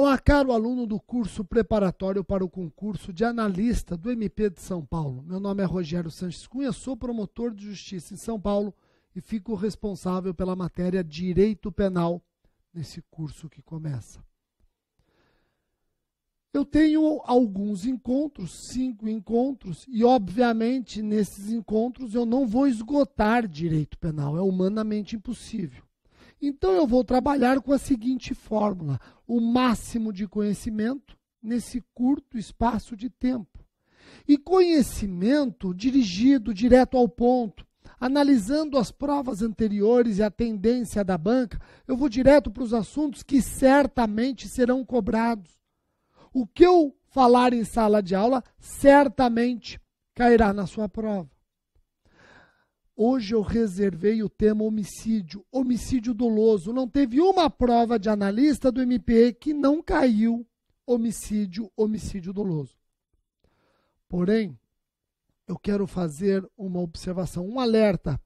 Olá, caro aluno do curso preparatório para o concurso de analista do MP de São Paulo. Meu nome é Rogério Sanches Cunha, sou promotor de justiça em São Paulo e fico responsável pela matéria Direito Penal nesse curso que começa. Eu tenho alguns encontros, 5 encontros, e obviamente nesses encontros eu não vou esgotar direito penal, é humanamente impossível. Então eu vou trabalhar com a seguinte fórmula: o máximo de conhecimento nesse curto espaço de tempo. E conhecimento dirigido direto ao ponto, analisando as provas anteriores e a tendência da banca, eu vou direto para os assuntos que certamente serão cobrados. O que eu falar em sala de aula certamente cairá na sua prova. Hoje eu reservei o tema homicídio, homicídio doloso. Não teve uma prova de analista do MP que não caiu homicídio doloso. Porém, eu quero fazer uma observação, um alerta,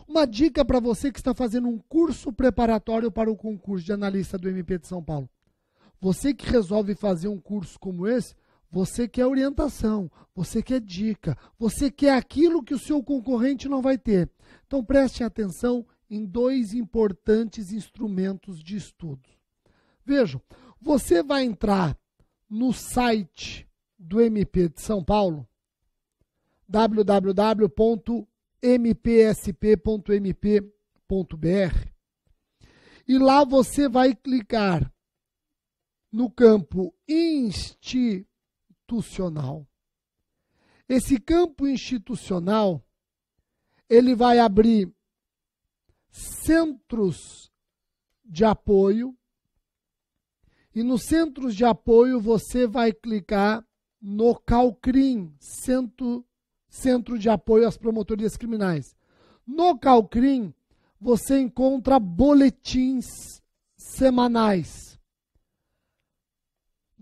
uma dica para você que está fazendo um curso preparatório para o concurso de analista do MP de São Paulo. Você que resolve fazer um curso como esse, você quer orientação, você quer dica, você quer aquilo que o seu concorrente não vai ter. Então preste atenção em 2 importantes instrumentos de estudo. Vejam, você vai entrar no site do MP de São Paulo, www.mpsp.mp.br, e lá você vai clicar no campo institucional. Esse campo institucional, ele vai abrir centros de apoio, e nos centros de apoio você vai clicar no CALCRIM, Centro de Apoio às Promotorias Criminais. No CALCRIM, você encontra boletins semanais.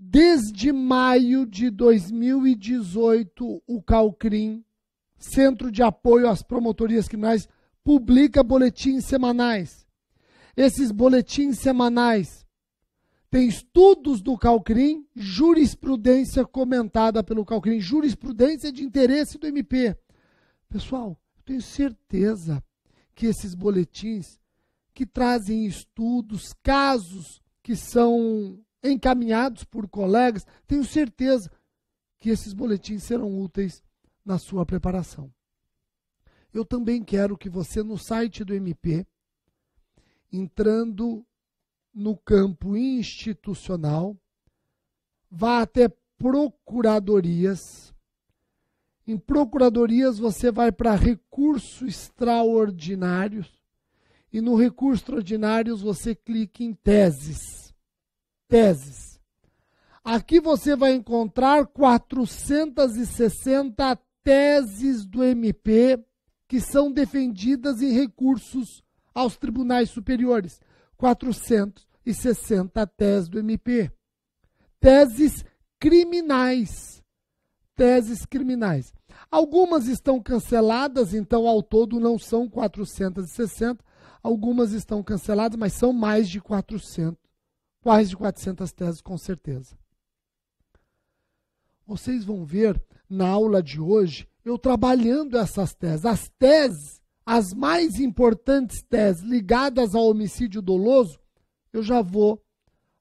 Desde maio de 2018, o CALCRIM, Centro de Apoio às Promotorias Criminais, publica boletins semanais. Esses boletins semanais têm estudos do CALCRIM, jurisprudência comentada pelo CALCRIM, jurisprudência de interesse do MP. Pessoal, eu tenho certeza que esses boletins que trazem estudos, casos que são encaminhados por colegas, tenho certeza que esses boletins serão úteis na sua preparação. Eu também quero que você, no site do MP, entrando no campo institucional, vá até procuradorias. Em procuradorias você vai para recursos extraordinários e no recurso extraordinários você clica em teses. Aqui você vai encontrar 460 teses do MP que são defendidas em recursos aos tribunais superiores. 460 teses do MP. Teses criminais. Algumas estão canceladas, então ao todo não são 460. Algumas estão canceladas, mas são mais de 400. Mais de 400 teses, com certeza. Vocês vão ver na aula de hoje, eu trabalhando essas teses. As teses, as mais importantes teses ligadas ao homicídio doloso, eu já vou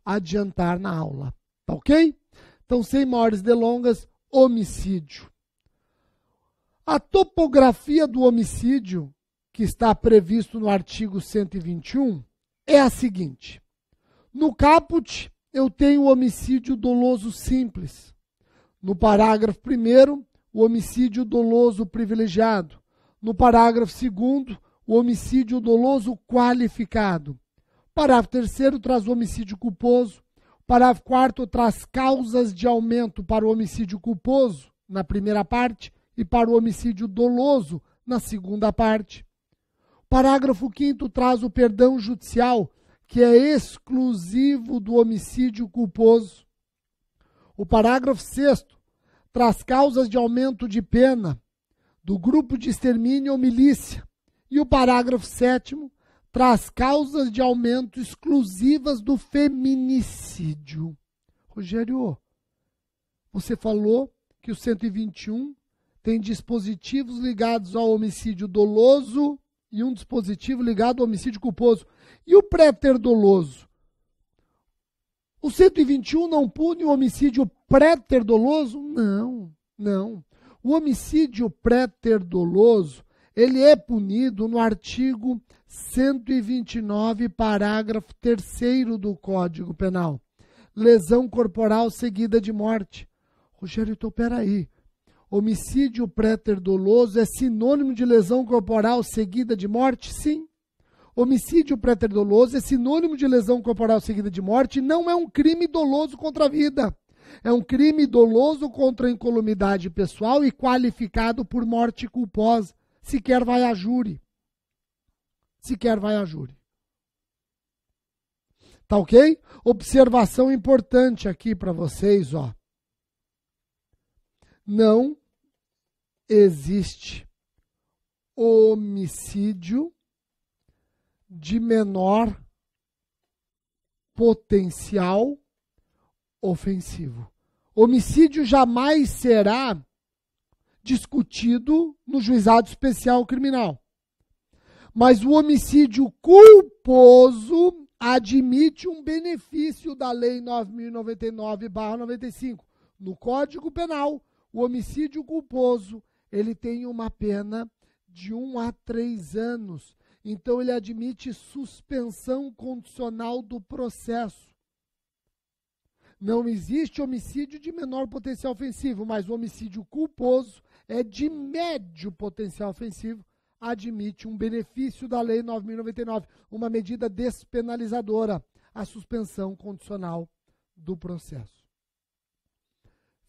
adiantar na aula. Tá ok? Então, sem maiores delongas, homicídio. A topografia do homicídio, que está previsto no artigo 121, é a seguinte. No caput, eu tenho o homicídio doloso simples. No parágrafo 1º, o homicídio doloso privilegiado. No parágrafo 2º, o homicídio doloso qualificado. O parágrafo 3º traz o homicídio culposo. O parágrafo 4º traz causas de aumento para o homicídio culposo, na primeira parte, e para o homicídio doloso, na segunda parte. O parágrafo 5º traz o perdão judicial, que é exclusivo do homicídio culposo. O parágrafo 6º traz causas de aumento de pena do grupo de extermínio ou milícia. E o parágrafo 7º traz causas de aumento exclusivas do feminicídio. Rogério, você falou que o 121 tem dispositivos ligados ao homicídio doloso e um dispositivo ligado ao homicídio culposo. E o préter doloso? O 121 não pune o homicídio préter doloso? Não, não. O homicídio préter doloso, ele é punido no artigo 129, parágrafo 3º do Código Penal. Lesão corporal seguida de morte. Rogério, então peraí. Homicídio préter doloso é sinônimo de lesão corporal seguida de morte? Sim. Homicídio préter doloso é sinônimo de lesão corporal seguida de morte e não é um crime doloso contra a vida. É um crime doloso contra a incolumidade pessoal e qualificado por morte culposa. Sequer vai a júri. Sequer vai a júri. Tá ok? Observação importante aqui para vocês, ó. Não existe homicídio de menor potencial ofensivo. Homicídio jamais será discutido no juizado especial criminal. Mas o homicídio culposo admite um benefício da Lei 9.099/95. No Código Penal, o homicídio culposo, ele tem uma pena de 1 a 3 anos. Então, ele admite suspensão condicional do processo. Não existe homicídio de menor potencial ofensivo, mas o homicídio culposo é de médio potencial ofensivo, admite um benefício da Lei 9.099, uma medida despenalizadora, a suspensão condicional do processo.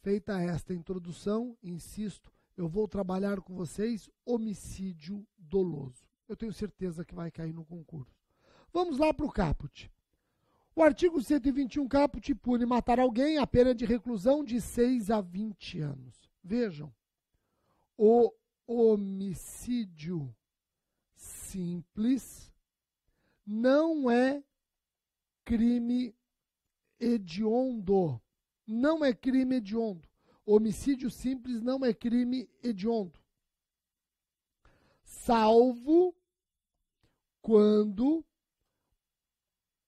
Feita esta introdução, insisto, eu vou trabalhar com vocês homicídio doloso. Eu tenho certeza que vai cair no concurso. Vamos lá para o caput. O artigo 121 caput pune matar alguém a pena de reclusão de 6 a 20 anos. Vejam, o homicídio simples não é crime hediondo. Não é crime hediondo. Homicídio simples não é crime hediondo. Salvo quando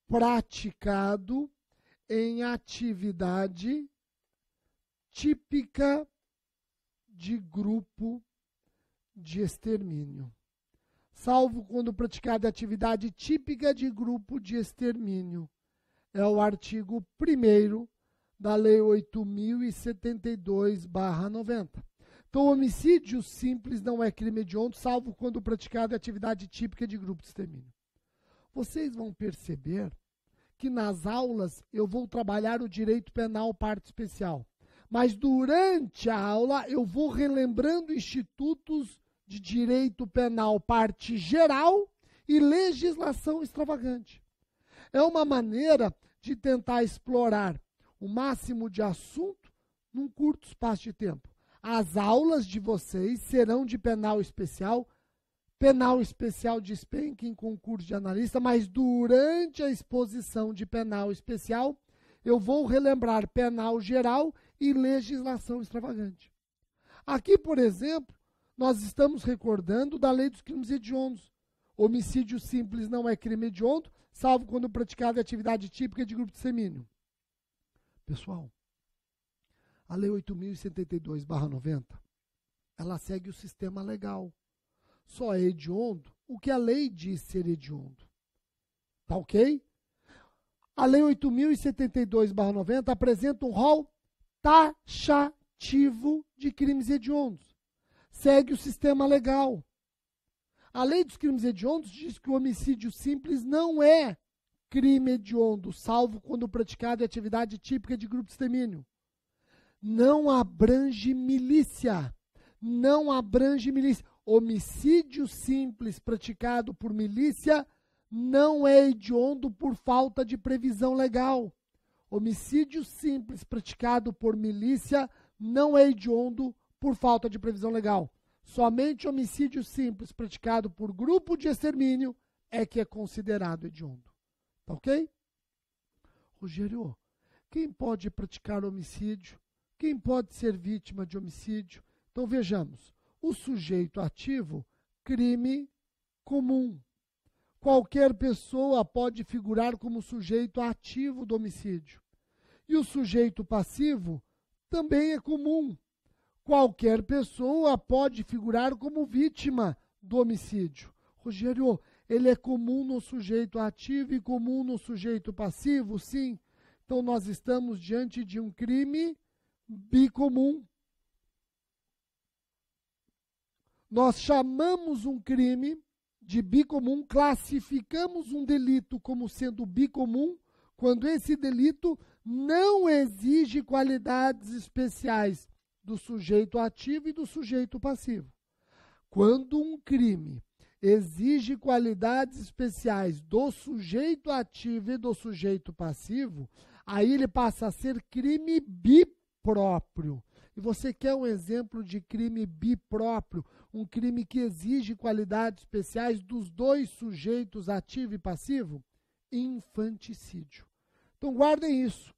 praticado em atividade típica de grupo de extermínio. Salvo quando praticado em atividade típica de grupo de extermínio. É o artigo 1º da Lei 8.072/90. Então, o homicídio simples não é crime hediondo, salvo quando praticado em atividade típica de grupo de extermínio. Vocês vão perceber que nas aulas eu vou trabalhar o direito penal parte especial. Mas durante a aula eu vou relembrando institutos de direito penal parte geral e legislação extravagante. É uma maneira de tentar explorar o máximo de assunto num curto espaço de tempo. As aulas de vocês serão de penal especial de spanking, concurso de analista, mas durante a exposição de penal especial, eu vou relembrar penal geral e legislação extravagante. Aqui, por exemplo, nós estamos recordando da Lei dos Crimes Hediondos. Homicídio simples não é crime hediondo, salvo quando praticado em atividade típica de grupo de extermínio. Pessoal, a Lei 8.072/90, ela segue o sistema legal. Só é hediondo o que a lei diz ser hediondo. Tá ok? A Lei 8.072/90 apresenta um rol taxativo de crimes hediondos. Segue o sistema legal. A Lei dos Crimes Hediondos diz que o homicídio simples não é crime hediondo, salvo quando praticado em atividade típica de grupo de extermínio. Não abrange milícia. Não abrange milícia. Homicídio simples praticado por milícia não é hediondo por falta de previsão legal. Homicídio simples praticado por milícia não é hediondo por falta de previsão legal. Somente homicídio simples praticado por grupo de extermínio é que é considerado hediondo. Tá ok? Rogério, Quem pode praticar homicídio? Quem pode ser vítima de homicídio? Então vejamos, o sujeito ativo, crime comum. Qualquer pessoa pode figurar como sujeito ativo do homicídio. E o sujeito passivo também é comum. Qualquer pessoa pode figurar como vítima do homicídio. Rogério, ele é comum no sujeito ativo e comum no sujeito passivo? Sim. Então nós estamos diante de um crime bicomum. Nós chamamos um crime de bicomum, classificamos um delito como sendo bicomum, quando esse delito não exige qualidades especiais do sujeito ativo e do sujeito passivo. Quando um crime exige qualidades especiais do sujeito ativo e do sujeito passivo, aí ele passa a ser crime bipróprio. E você quer um exemplo de crime bipróprio, um crime que exige qualidades especiais dos dois sujeitos, ativo e passivo? Infanticídio. Então guardem isso.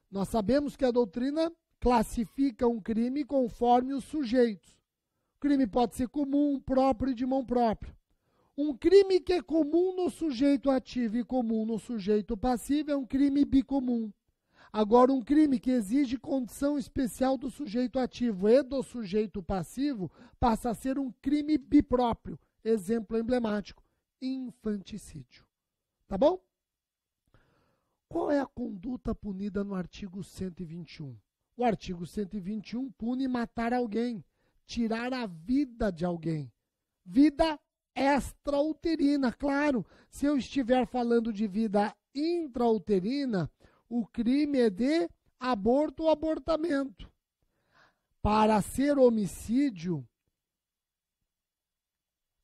Nós sabemos que a doutrina classifica um crime conforme os sujeitos. O crime pode ser comum, próprio e de mão própria. Um crime que é comum no sujeito ativo e comum no sujeito passivo é um crime bicomum. Agora, um crime que exige condição especial do sujeito ativo e do sujeito passivo passa a ser um crime bipróprio. Exemplo emblemático, infanticídio. Tá bom? Qual é a conduta punida no artigo 121? O artigo 121 pune matar alguém, tirar a vida de alguém. Vida extrauterina, claro. Se eu estiver falando de vida intrauterina, o crime é de aborto ou abortamento. Para ser homicídio,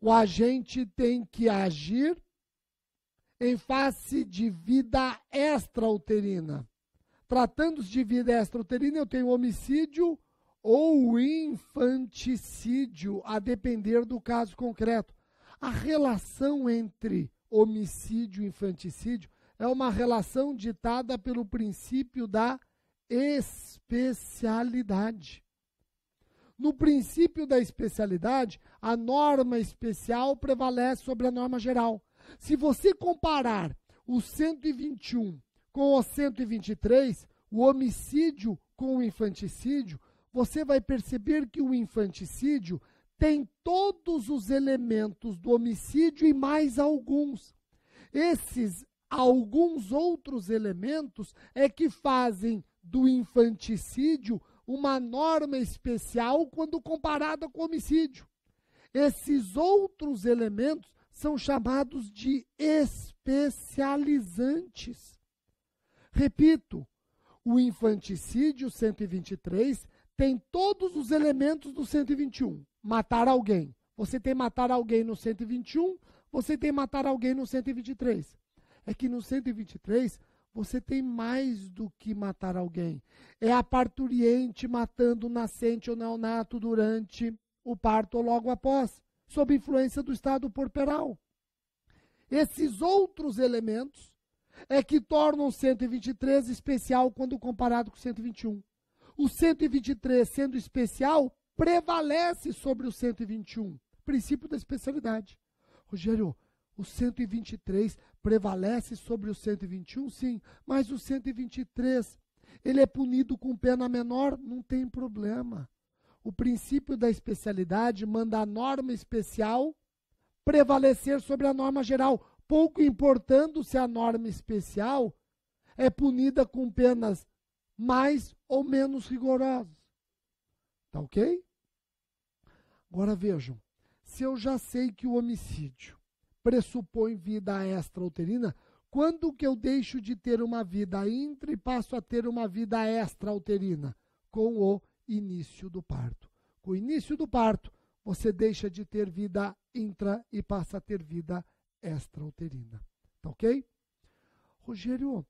o agente tem que agir em face de vida extrauterina. Tratando-se de vida extrauterina, eu tenho homicídio ou infanticídio, a depender do caso concreto. A relação entre homicídio e infanticídio é uma relação ditada pelo princípio da especialidade. No princípio da especialidade, a norma especial prevalece sobre a norma geral. Se você comparar o 121 com o 123, o homicídio com o infanticídio, você vai perceber que o infanticídio tem todos os elementos do homicídio e mais alguns. Esses alguns outros elementos é que fazem do infanticídio uma norma especial quando comparada com o homicídio. Esses outros elementos são chamados de especializantes. Repito, o infanticídio 123 tem todos os elementos do 121. Matar alguém. Você tem matar alguém no 121, você tem matar alguém no 123. É que no 123 você tem mais do que matar alguém. É a parturiente matando o nascente ou neonato durante o parto ou logo após, sob influência do estado puerperal. Esses outros elementos é que tornam o 123 especial quando comparado com o 121. O 123, sendo especial, prevalece sobre o 121. Princípio da especialidade. Rogério, o 123 prevalece sobre o 121? Sim, mas o 123, ele é punido com pena menor? Não tem problema. O princípio da especialidade manda a norma especial prevalecer sobre a norma geral, pouco importando se a norma especial é punida com penas mais ou menos rigorosas. Tá ok? Agora vejam, se eu já sei que o homicídio pressupõe vida extrauterina, quando que eu deixo de ter uma vida intra e passo a ter uma vida extrauterina? Com o início do parto. Com o início do parto, você deixa de ter vida intra e passa a ter vida extrauterina. Tá ok? Rogério,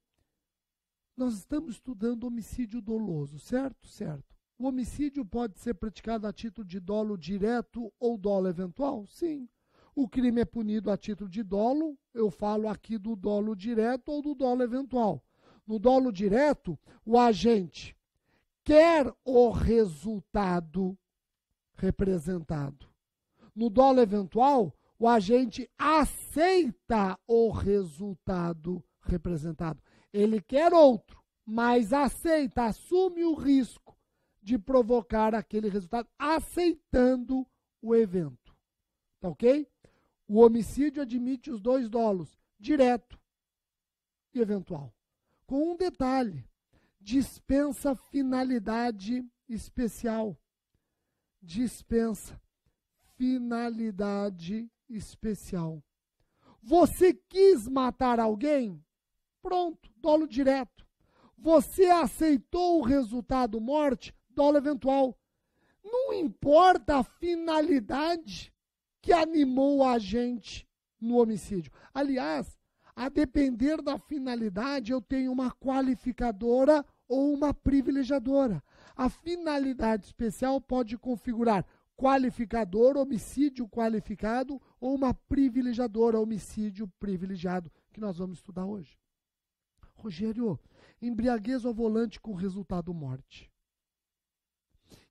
nós estamos estudando homicídio doloso, certo? Certo. O homicídio pode ser praticado a título de dolo direto ou dolo eventual? Sim. O crime é punido a título de dolo, eu falo aqui do dolo direto ou do dolo eventual. No dolo direto, o agente quer o resultado representado. No dolo eventual, o agente aceita o resultado representado. Ele quer outro, mas aceita, assume o risco de provocar aquele resultado, aceitando o evento. Tá ok? O homicídio admite os dois dolos, direto e eventual. Com um detalhe, dispensa finalidade especial. Dispensa finalidade especial. Você quis matar alguém? Pronto, dolo direto. Você aceitou o resultado morte? Dolo eventual. Não importa a finalidade que animou a gente no homicídio. Aliás, a depender da finalidade, eu tenho uma qualificadora ou uma privilegiadora. A finalidade especial pode configurar qualificador, homicídio qualificado, ou uma privilegiadora, homicídio privilegiado, que nós vamos estudar hoje. Rogério, embriaguez ao volante com resultado morte.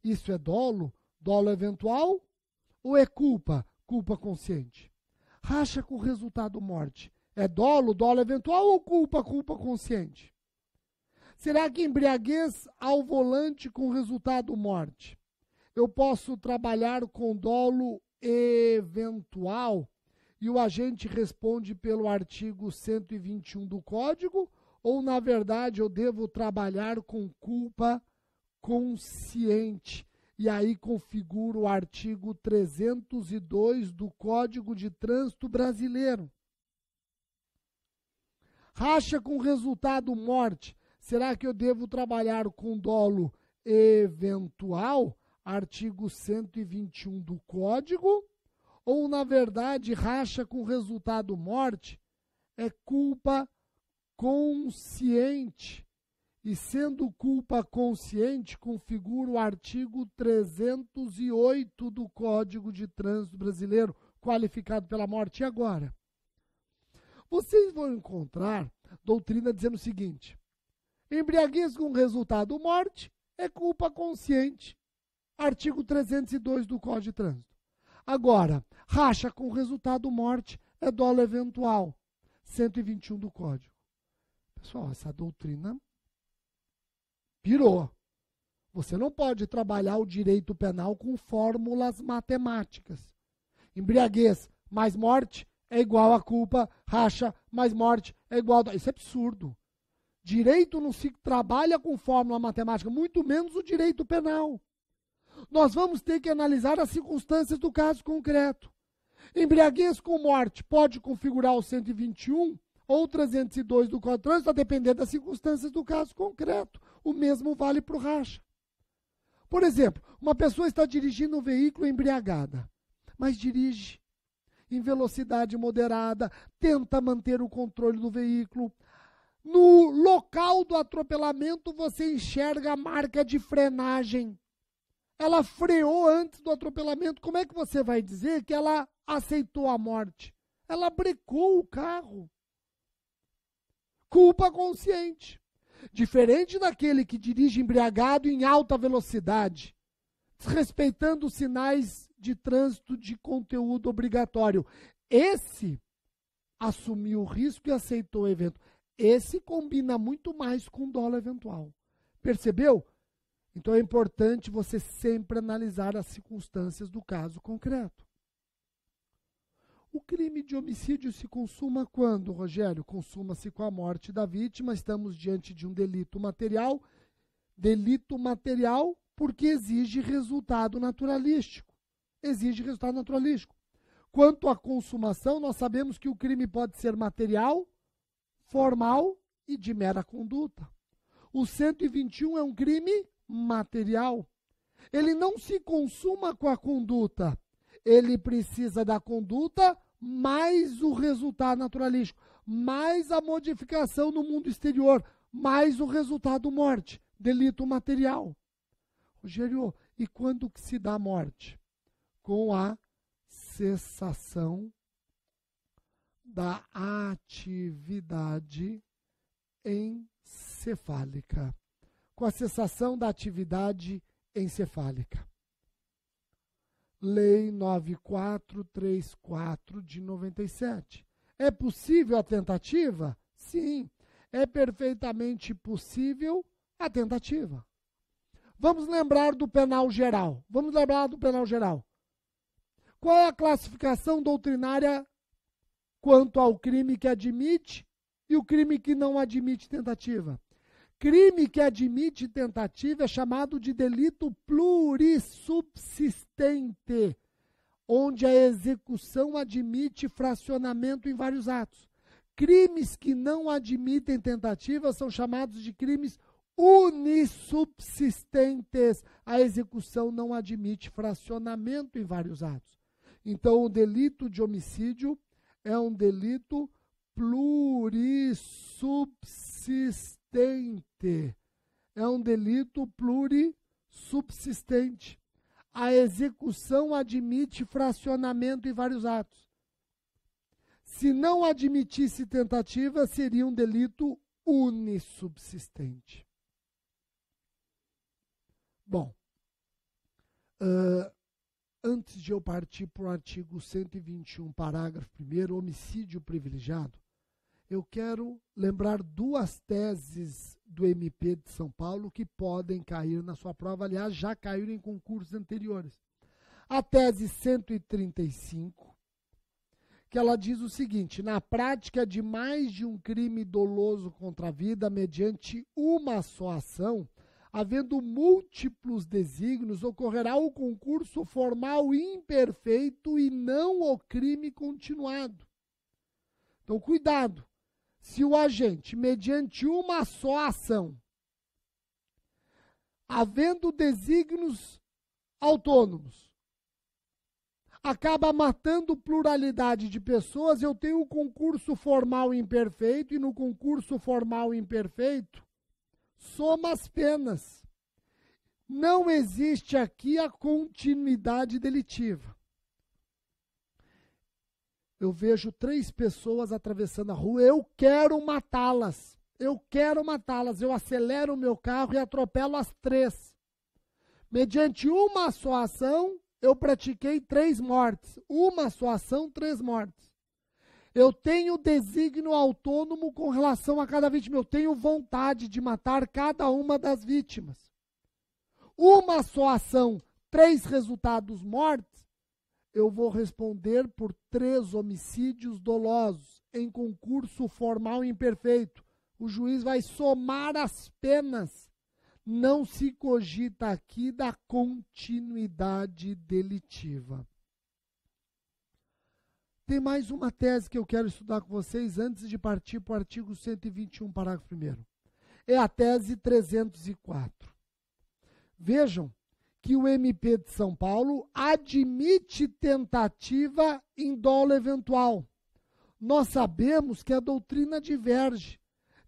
Isso é dolo? Dolo eventual? Ou é culpa? Culpa consciente. Racha com resultado morte. É dolo? Dolo eventual ou culpa? Culpa consciente. Será que embriaguez ao volante com resultado morte? Eu posso trabalhar com dolo eventual e o agente responde pelo artigo 121 do Código, ou, na verdade, eu devo trabalhar com culpa consciente? E aí configuro o artigo 302 do Código de Trânsito Brasileiro. Racha com resultado morte. Será que eu devo trabalhar com dolo eventual? Artigo 121 do Código, ou, na verdade, racha com resultado morte é culpa consciente. E sendo culpa consciente, configura o artigo 308 do Código de Trânsito Brasileiro, qualificado pela morte. E agora? Vocês vão encontrar doutrina dizendo o seguinte: embriaguez com resultado morte é culpa consciente. Artigo 302 do Código de Trânsito. Agora, racha com resultado morte é dolo eventual. 121 do Código. Pessoal, essa doutrina pirou. Você não pode trabalhar o direito penal com fórmulas matemáticas. Embriaguez mais morte é igual a culpa, racha mais morte é igual a... Isso é absurdo. Direito não se trabalha com fórmula matemática, muito menos o direito penal. Nós vamos ter que analisar as circunstâncias do caso concreto. Embriaguez com morte pode configurar o 121 ou 302 do Código de Trânsito, a depender das circunstâncias do caso concreto. O mesmo vale para o racha. Por exemplo, uma pessoa está dirigindo um veículo embriagada, mas dirige em velocidade moderada, tenta manter o controle do veículo. No local do atropelamento, você enxerga a marca de frenagem. Ela freou antes do atropelamento. Como é que você vai dizer que ela aceitou a morte? Ela brecou o carro. Culpa consciente. Diferente daquele que dirige embriagado em alta velocidade, desrespeitando os sinais de trânsito de conteúdo obrigatório. Esse assumiu o risco e aceitou o evento. Esse combina muito mais com dolo eventual. Percebeu? Então é importante você sempre analisar as circunstâncias do caso concreto. O crime de homicídio se consuma quando, Rogério? Consuma-se com a morte da vítima. Estamos diante de um delito material. Delito material porque exige resultado naturalístico. Exige resultado naturalístico. Quanto à consumação, nós sabemos que o crime pode ser material, formal e de mera conduta. O 121 é um crime material. Ele não se consuma com a conduta. Ele precisa da conduta mais o resultado naturalístico, mais a modificação no mundo exterior, mais o resultado morte, delito material. Rogério, e quando que se dá a morte? Com a cessação da atividade encefálica, com a cessação da atividade encefálica. Lei 9434 de 97. É possível a tentativa? Sim, é perfeitamente possível a tentativa. Vamos lembrar do penal geral. Qual é a classificação doutrinária quanto ao crime que admite e o crime que não admite tentativa? Crime que admite tentativa é chamado de delito plurissubsistente, onde a execução admite fracionamento em vários atos. Crimes que não admitem tentativa são chamados de crimes unissubsistentes. A execução não admite fracionamento em vários atos. Então, o delito de homicídio é um delito plurissubsistente. É um delito plurissubsistente. A execução admite fracionamento em vários atos. Se não admitisse tentativa, seria um delito unissubsistente. Bom, antes de eu partir para o artigo 121, parágrafo 1º, homicídio privilegiado, eu quero lembrar duas teses do MP de São Paulo que podem cair na sua prova, aliás, já caíram em concursos anteriores. A tese 135, que ela diz o seguinte: na prática de mais de um crime doloso contra a vida, mediante uma só ação, havendo múltiplos desígnios, ocorrerá o concurso formal imperfeito e não o crime continuado. Então, cuidado. Se o agente, mediante uma só ação, havendo desígnios autônomos, acaba matando pluralidade de pessoas, eu tenho o concurso formal imperfeito, e no concurso formal imperfeito, soma as penas. Não existe aqui a continuidade delitiva. Eu vejo 3 pessoas atravessando a rua, eu quero matá-las. Eu acelero o meu carro e atropelo as 3. Mediante uma só ação, eu pratiquei 3 mortes. Uma só ação, 3 mortes. Eu tenho desígnio autônomo com relação a cada vítima. Eu tenho vontade de matar cada uma das vítimas. Uma só ação, 3 resultados mortes, eu vou responder por 3 homicídios dolosos em concurso formal imperfeito. O juiz vai somar as penas. Não se cogita aqui da continuidade delitiva. Tem mais uma tese que eu quero estudar com vocês antes de partir para o artigo 121, parágrafo 1º. É a tese 304. Vejam que o MP de São Paulo admite tentativa em dolo eventual. Nós sabemos que a doutrina diverge.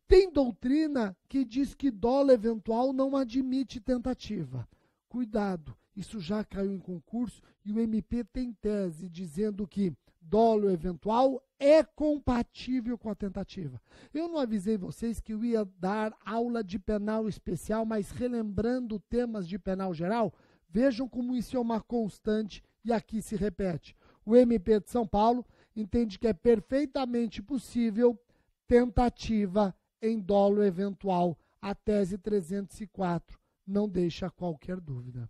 Tem doutrina que diz que dolo eventual não admite tentativa. Cuidado, isso já caiu em concurso e o MP tem tese dizendo que dolo eventual é compatível com a tentativa. Eu não avisei vocês que eu ia dar aula de penal especial, mas relembrando temas de penal geral, vejam como isso é uma constante e aqui se repete. O MP de São Paulo entende que é perfeitamente possível tentativa em dolo eventual. A tese 304 não deixa qualquer dúvida.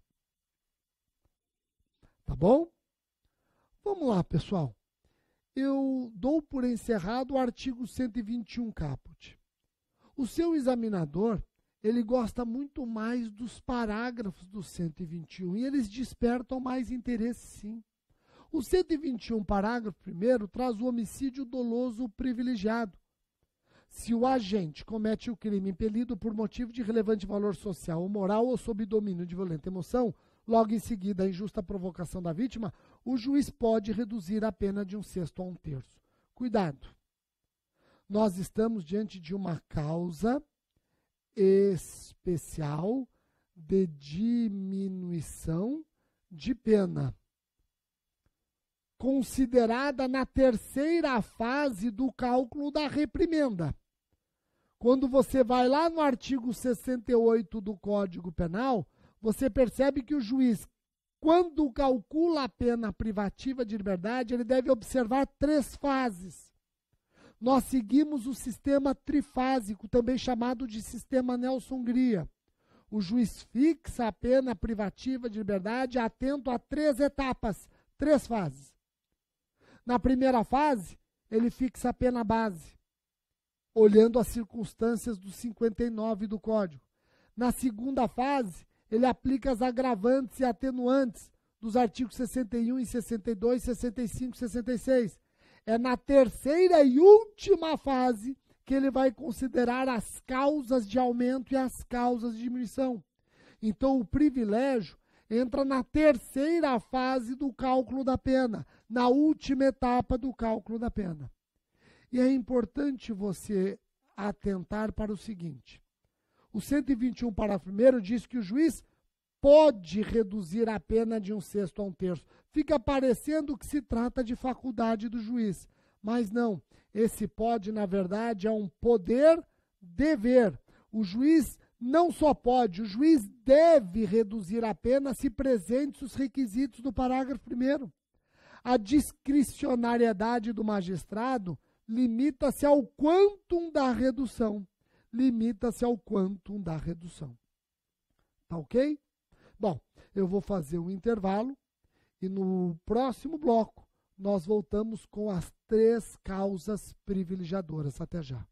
Tá bom? Vamos lá, pessoal. Eu dou por encerrado o artigo 121 caput. O seu examinador, ele gosta muito mais dos parágrafos do 121 e eles despertam mais interesse, sim. O 121, parágrafo 1º, traz o homicídio doloso privilegiado. Se o agente comete o crime impelido por motivo de relevante valor social ou moral ou sob domínio de violenta emoção, logo em seguida a injusta provocação da vítima, o juiz pode reduzir a pena de 1/6 a 1/3. Cuidado! Nós estamos diante de uma causa especial de diminuição de pena, considerada na terceira fase do cálculo da reprimenda. Quando você vai lá no artigo 68 do Código Penal, você percebe que o juiz, quando calcula a pena privativa de liberdade, ele deve observar 3 fases. Nós seguimos o sistema trifásico, também chamado de sistema Nelson-Hungria. O juiz fixa a pena privativa de liberdade atento a 3 etapas, 3 fases. Na primeira fase, ele fixa a pena base, olhando as circunstâncias do 59 do Código. Na segunda fase, ele aplica as agravantes e atenuantes dos artigos 61 e 62, 65 e 66. É na terceira e última fase que ele vai considerar as causas de aumento e as causas de diminuição. Então, o privilégio entra na terceira fase do cálculo da pena, na última etapa do cálculo da pena. E é importante você atentar para o seguinte: o 121, parágrafo 1º, diz que o juiz pode reduzir a pena de 1/6 a 1/3. Fica parecendo que se trata de faculdade do juiz, mas não. Esse pode, na verdade, é um poder-dever. O juiz não só pode, o juiz deve reduzir a pena se presentes os requisitos do parágrafo 1º. A discricionariedade do magistrado limita-se ao quantum da redução. Limita-se ao quantum da redução. Tá ok? Bom, eu vou fazer um intervalo e no próximo bloco nós voltamos com as 3 causas privilegiadoras. Até já.